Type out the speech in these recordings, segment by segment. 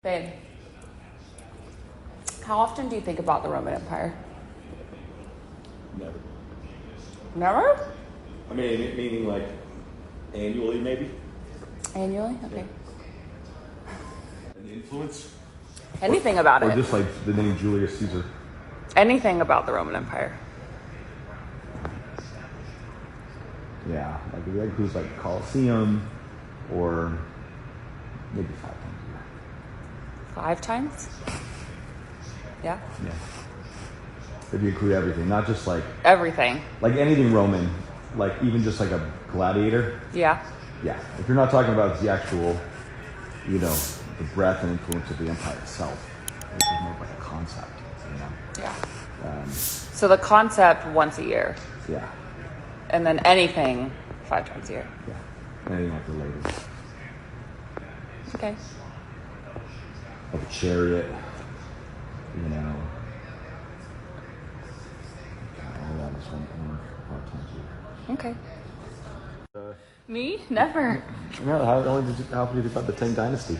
Babe, how often do you think about the Roman Empire? Never. Never? I mean, meaning like annually, maybe? Annually? Okay. An influence? Anything about Or it. just like the name Julius Caesar? Anything about the Roman Empire. Yeah, like it includes like Colosseum or maybe 5 times a year. 5 times? Yeah. Yeah. If you include everything, not just like Everything. anything Roman, like even just like a gladiator. Yeah. Yeah. If you're not talking about the actual, the breadth and influence of the empire itself, which is more like a concept, Yeah. So the concept once a year. Yeah. And then anything 5 times a year. Yeah. Anything like related. Okay. Like a chariot, all that is one 5 times a year. Okay. Me? Never. No, how often do you think about the Tang Dynasty?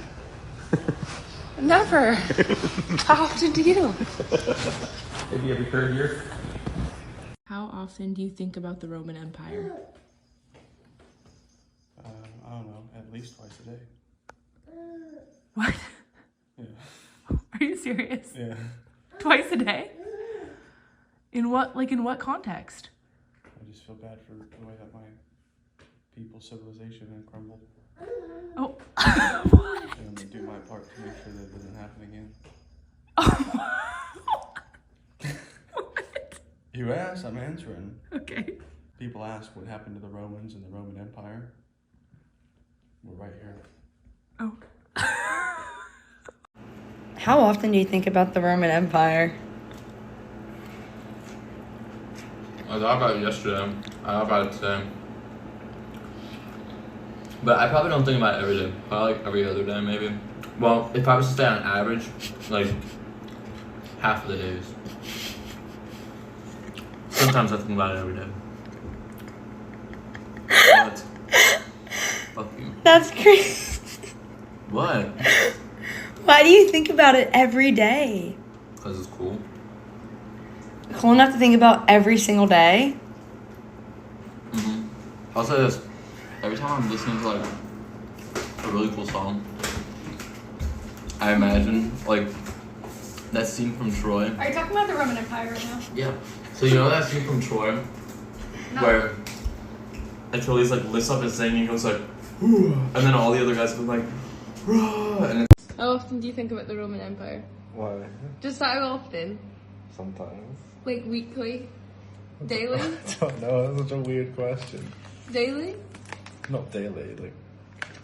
Never. How often do you? Maybe every 3rd year. How often do you think about the Roman Empire? I don't know, at least twice a day. What? Yeah. Are you serious? Yeah. Twice a day? In what context? I just feel bad for the way that my people's civilization had crumbled. Oh, what? And I do my part to make sure that it doesn't happen again. What? You asked, I'm answering. Okay. People ask what happened to the Romans and the Roman Empire. We're right here. Oh. How often do you think about the Roman Empire? I thought about it yesterday. I thought about it today. But I probably don't think about it every day. Probably like every other day, maybe. Well, if I was to stay on average, like half of the days. Sometimes I think about it every day. What? Fuck you. That's crazy. What? Why do you think about it every day? Because it's cool. Cool enough to think about every single day? I'll say this. Every time I'm listening to like a really cool song, I imagine like that scene from Troy. Are you talking about the Roman Empire right now? Yeah. So you know that scene from Troy where Achilles like lifts up his thing and he goes like, and then all the other guys go like, and it's How often do you think about the Roman Empire? Why? Just how often? Sometimes. Like weekly? Daily? I don't know, that's such a weird question. Daily? Not daily, like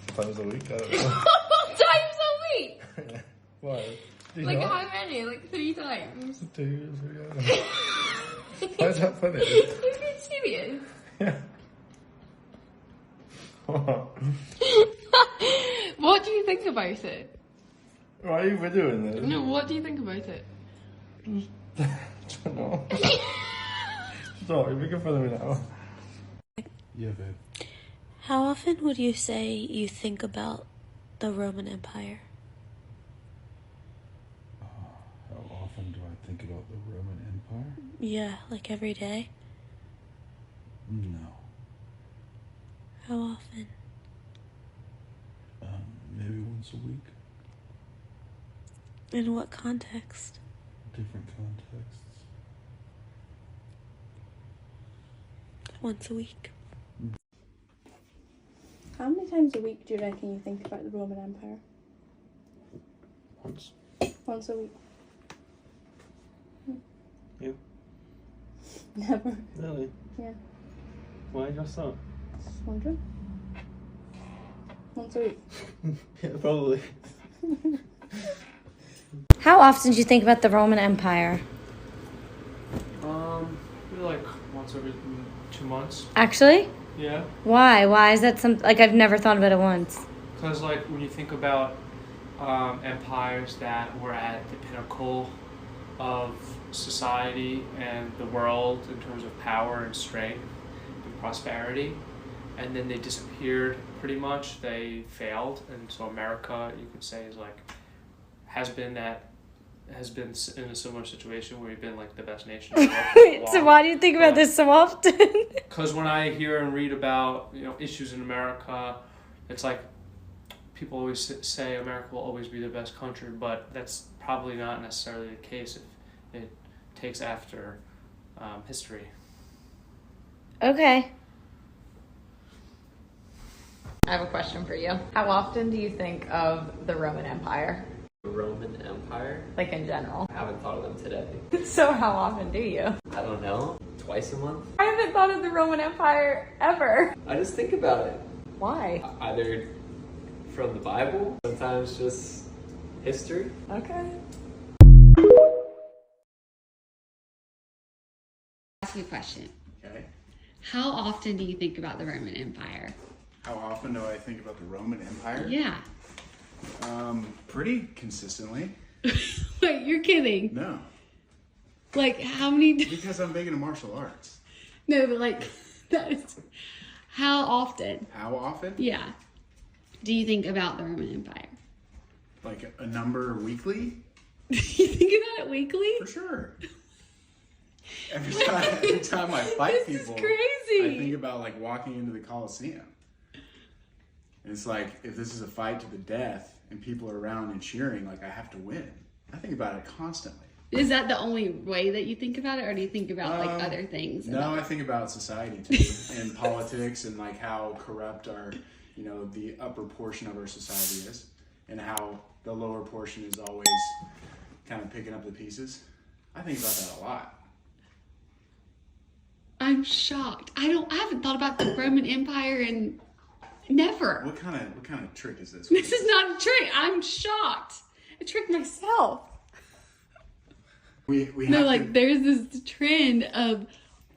sometimes a week, I don't know. Times a week? Why? Do you Like not? how many? Like 3 times? 2 years ago. Why is that funny? Are you being serious? Yeah. What? What do you think about it? Why are you videoing this? No, what do you think about it? I don't know. Stop, you're making fun of me now. Yeah, babe. How often would you say you think about the Roman Empire? How often do I think about the Roman Empire? Yeah, like every day? No. How often? Maybe once a week. In what context? Different contexts. Once a week. How many times a week do you reckon you think about the Roman Empire? Once. Once a week? You? Never. Really? Yeah. Why just that? Just wondering. Once a week. Yeah, probably. How often do you think about the Roman Empire? Maybe like once every 2 months. Actually? Yeah. Why? Why is that something, like I've never thought about it once. Because like when you think about empires that were at the pinnacle of society and the world in terms of power and strength and prosperity, and then they disappeared pretty much, they failed, and so America, you could say, is like has been in a similar situation where we've been like the best nation in the world. For a So while. why do you think about this so often? Because when I hear and read about issues in America, it's like people always say America will always be the best country, but that's probably not necessarily the case if it takes after history. Okay. I have a question for you. How often do you think of the Roman Empire? Roman Empire? Like in general? I haven't thought of them today. So how often do you? I don't know. Twice a month? I haven't thought of the Roman Empire ever. I just think about it. Why? Either from the Bible, sometimes just history. Okay. Ask you a question. Okay. How often do you think about the Roman Empire? How often do I think about the Roman Empire? Yeah. Pretty consistently. Wait, you're kidding. No. Like, how many... Because I'm big into martial arts. No, but like, that is... How often? How often? Yeah. Do you think about the Roman Empire? Like a number weekly? You think about it weekly? For sure. Every time I fight This people, is crazy. I think about like walking into the Coliseum. And it's like, if this is a fight to the death and people are around and cheering, like I have to win. I think about it constantly. Is that the only way that you think about it, or do you think about like other things? No, I think about society too, and politics, and like how corrupt our, the upper portion of our society is, and how the lower portion is always kind of picking up the pieces. I think about that a lot. I'm shocked. I haven't thought about the Roman Empire in never. What kind of trick is this? This is not a trick. I'm shocked. I tricked myself. We No, have like to, there's this trend of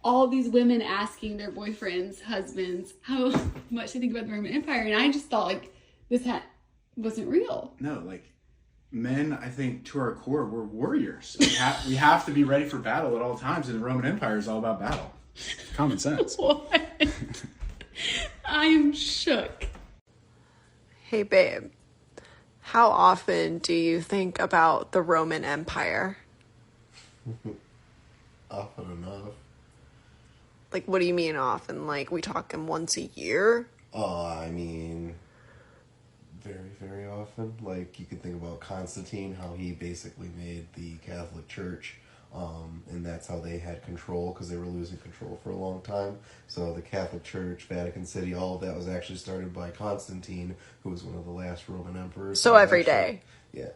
all these women asking their boyfriends, husbands, how much they think about the Roman Empire, and I just thought like this wasn't real. No, like men, I think to our core, we're warriors. We have to be ready for battle at all times, and the Roman Empire is all about battle. Common sense. What? I am shook. Hey babe, how often do you think about the Roman Empire? Often enough. Like, what do you mean often? Like, we talking once a year? I mean, very, very often. Like, you can think about Constantine, how he basically made the Catholic Church, and that's how they had control, because they were losing control for a long time. So the Catholic Church, Vatican City, all of that was actually started by Constantine, who was one of the last Roman emperors. So every day? Yeah,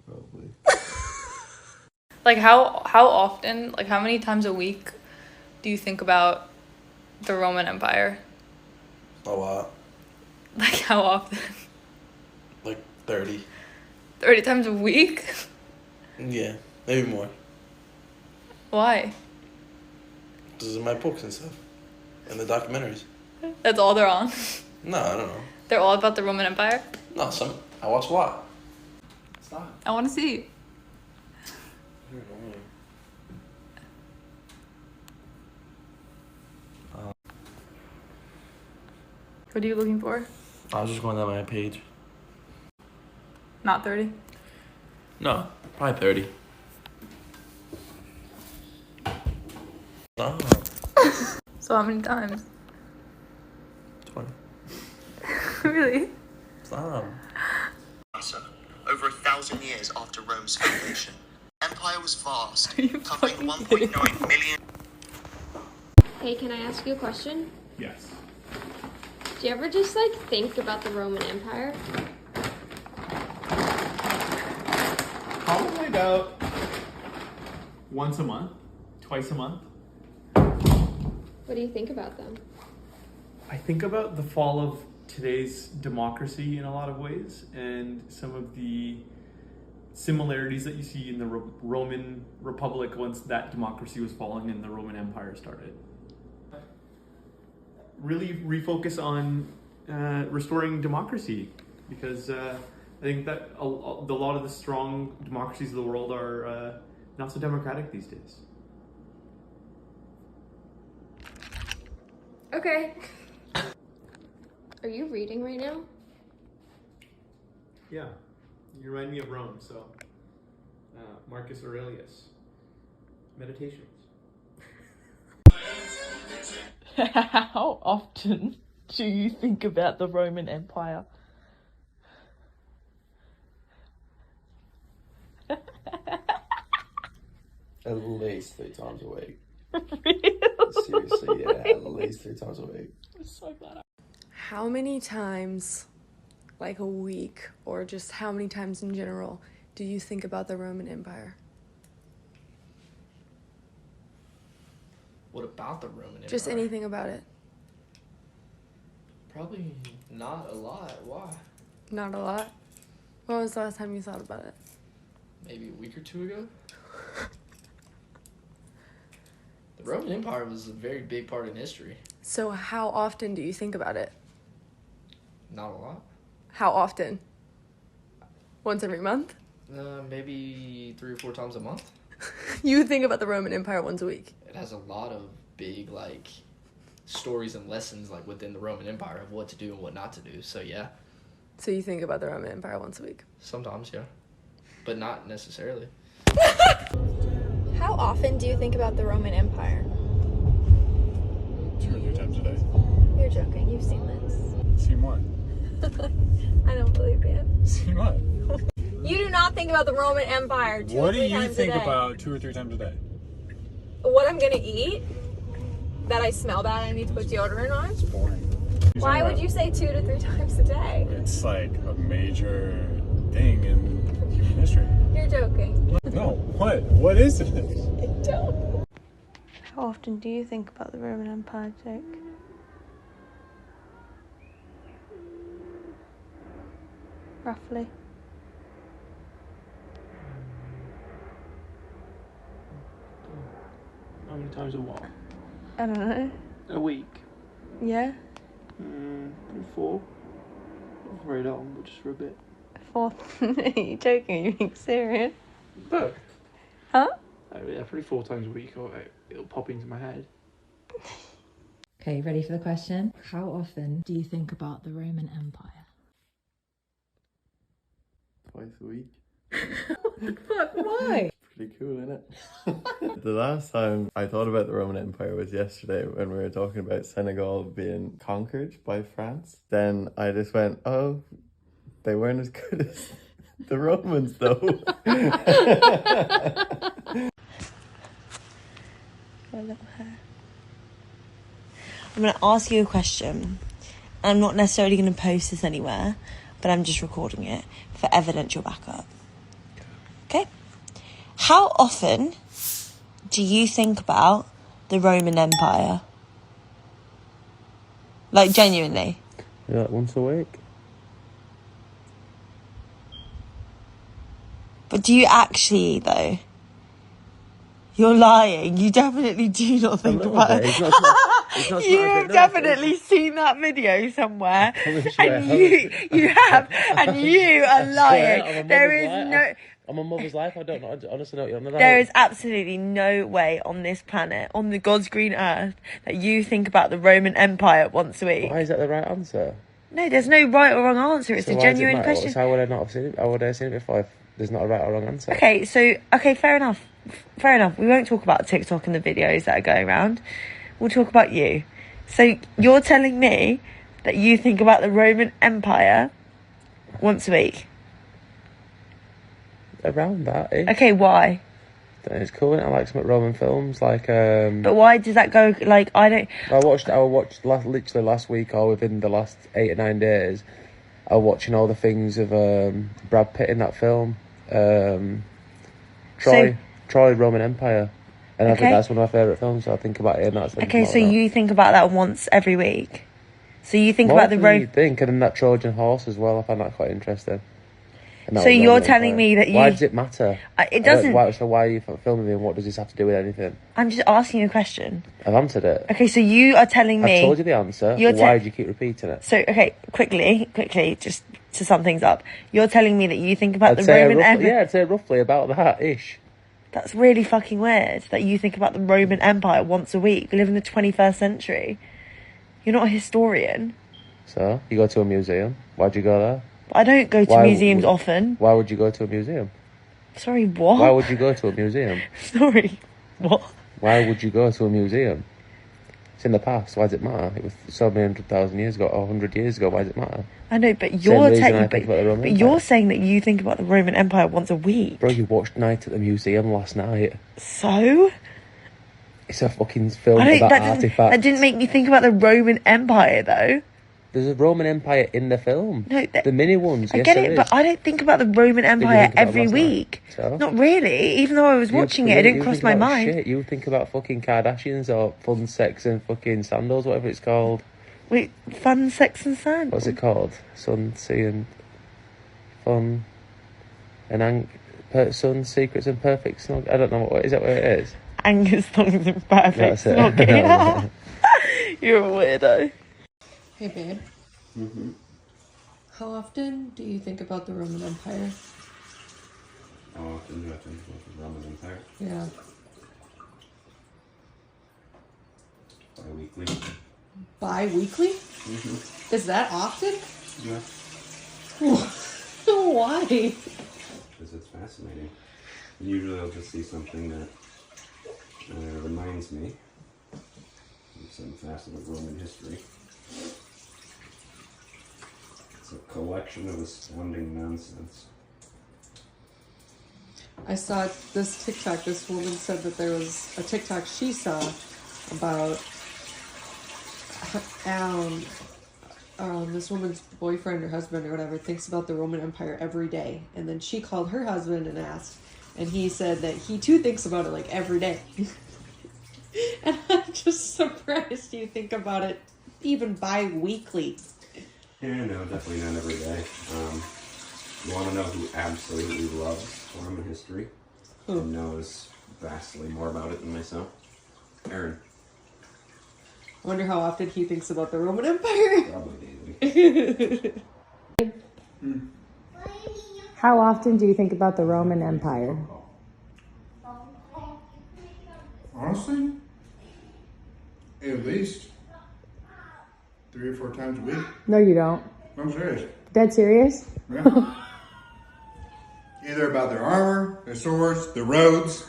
probably. Like how often, like how many times a week do you think about the Roman Empire? A lot. Like how often? Like 30. 30 times a week? Yeah, maybe more. Why? This is my books and stuff. And the documentaries. That's all they're on? No, I don't know. They're all about the Roman Empire? No, I watch a lot. Stop. I want to see. What are you looking for? I was just going down my page. Not 30? No, probably 30. Oh. So how many times? 20. Really? Stop. Over 1,000 years after Rome's foundation. Empire was vast, covering 1.9 million. Hey, can I ask you a question? Yes. Do you ever just like think about the Roman Empire? Probably about once a month, twice a month. What do you think about them? I think about the fall of today's democracy in a lot of ways, and some of the similarities that you see in the Roman Republic once that democracy was falling and the Roman Empire started. Really refocus on restoring democracy, because I think that a lot of the strong democracies of the world are not so democratic these days. Okay. Are you reading right now? Yeah. You remind me of Rome, so Marcus Aurelius. Meditations. How often do you think about the Roman Empire? At least 3 times a week. Really? Seriously, yeah, at least 3 times a week. I'm so glad. How many times, like a week, or just how many times in general, do you think about the Roman Empire? What about the Roman Empire? Just anything about it. Probably not a lot. Why? Not a lot. When was the last time you thought about it? Maybe a week or two ago. The Roman Empire was a very big part in history. So how often do you think about it? Not a lot. How often? Once every month? Maybe 3 or 4 times a month. You think about the Roman Empire once a week. It has a lot of big, like, stories and lessons, like, within the Roman Empire of what to do and what not to do. So, yeah. So you think about the Roman Empire once a week? Sometimes, yeah. But not necessarily. How often do you think about the Roman Empire? 2 or 3 times a day. You're joking. You've seen this. Seen what? I don't believe you. Seen what? You do not think about the Roman Empire 2 or 3 times a day. What do you think about 2 or 3 times a day? What I'm gonna eat? That I smell bad I need to put deodorant on? It's boring. Why would you say 2 to 3 times a day? It's like a major thing in human history. You're joking. No, what? What is it? I don't. How often do you think about the Roman Empire, Jake? Roughly. How many times a what? I don't know. A week. Yeah? 4. Not very long, but just for a bit. 4. Are you joking? Are you being serious? No. Huh? Yeah, probably 4 times a week, or it'll pop into my head. Okay, ready for the question? How often do you think about the Roman Empire? Twice a week. What the fuck? Why? Pretty cool, isn't it? The last time I thought about the Roman Empire was yesterday when we were talking about Senegal being conquered by France. Then I just went, oh, they weren't as good as the Romans, though. I'm going to ask you a question. I'm not necessarily going to post this anywhere, but I'm just recording it for evidential backup. Okay? How often do you think about the Roman Empire? Like, genuinely? Yeah, like once a week. But do you actually, though? You're lying. You definitely do not think about it. It's not You've definitely seen that video somewhere, and you have, and you are lying. There is no. I'm a mother's life. I don't know. I honestly don't know. There is absolutely no way on this planet, on the God's green earth, that you think about the Roman Empire once a week. Why is that the right answer? No, there's no right or wrong answer. It's So a why does it genuine matter? question. So how would I not have seen it? How would I have seen it if there's not a right or wrong answer? Okay, fair enough. Fair enough. We won't talk about TikTok and the videos that are going around. We'll talk about you. So you're telling me that you think about the Roman Empire once a week? Around that. Okay, why? It's cool. I like some Roman films, like. But why does that go? Like, I watched literally last week, or within the last 8 or 9 days. I was watching all the things of Brad Pitt in that film. Troy, Roman Empire. And I think that's one of my favourite films, so I think about it and that's Okay, so you think about that once every week? So you think about the road. road. Think, and then that Trojan horse as well. I find that quite interesting. So you're telling me that you. Why does it matter? It doesn't. Why are you filming me, and what does this have to do with anything? I'm just asking you a question. I've answered it. Okay, so you are telling me. I've told you the answer. Why do you keep repeating it? So okay, quickly, just to sum things up, you're telling me that you think about the Roman Empire. Yeah, I'd say roughly about that ish. That's really fucking weird that you think about the Roman Empire once a week. We live in the 21st century. You're not a historian. So, you go to a museum. Why'd you go there? I don't go to museums often. Why would you go to a museum? Sorry, what? Why would you go to a museum? Sorry, what? Why would you go to a museum? It's in the past. Why does it matter? It was so many 100,000 years ago or 100 years ago. Why does it matter? I know, but Same you're reason I saying, think about the Roman but Empire. you're saying that you think about the Roman Empire once a week. Bro, you watched Night at the Museum last night. So? It's a fucking film I don't, about that didn't, artifacts. that didn't make me think about the Roman Empire, though. There's a Roman Empire in the film. No, the mini ones. I yes, get there it, is. but I don't think about the Roman Empire think about every last night? week. So? Not really. Even though I was watching it, it didn't you cross think my about mind. Shit. You think about fucking Kardashians or fun sex and fucking sandals, whatever it's called. Wait, fun, sex, and sand. What's it called? Sun, sea, and fun, and sun, secrets, and perfect snog. I don't know what is that. What it is? Anger, songs, and perfect That's it. snogging. You're a weirdo. Hey, babe. Mm-hmm. How often do you think about the Roman Empire? How often do I think about the Roman Empire? Yeah. Bi-weekly. Bi-weekly? Mm-hmm. Is that often? Yeah. Why? Because it's fascinating. Usually I'll just see something that reminds me of some facet of Roman history. It's a collection of astounding nonsense. I saw this TikTok. This woman said that there was a TikTok she saw about this woman's boyfriend or husband or whatever thinks about the Roman Empire every day. And then she called her husband and asked, and he said that he too thinks about it like every day. And I'm just surprised you think about it even bi-weekly. Yeah, no, definitely not every day. You want to know who absolutely loves Roman history and knows vastly more about it than myself? Aaron. I wonder how often he thinks about the Roman Empire. Probably daily. How often do you think about the Roman Empire? Honestly, at least 3 or 4 times a week. No, you don't. I'm serious. Dead serious? Yeah. Either about their armor, their swords, their roads,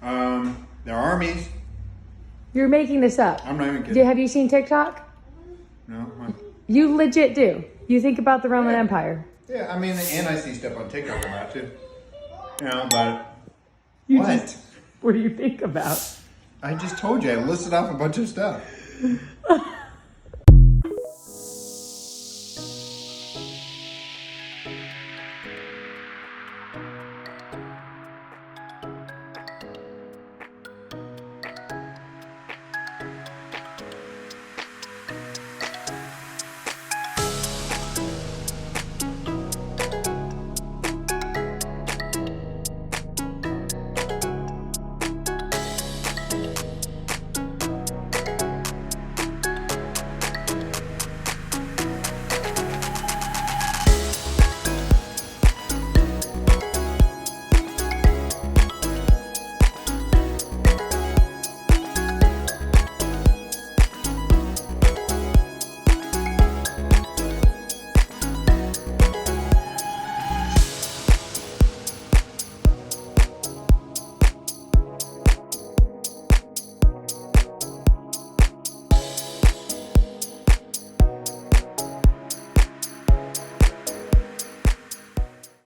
their armies. You're making this up. I'm not even kidding. Have you seen TikTok? No. You legit do. You think about the Roman Empire. Yeah, I mean, and I see stuff on TikTok about it too. You know, but You what? What do you think about? I just told you. I listed off a bunch of stuff.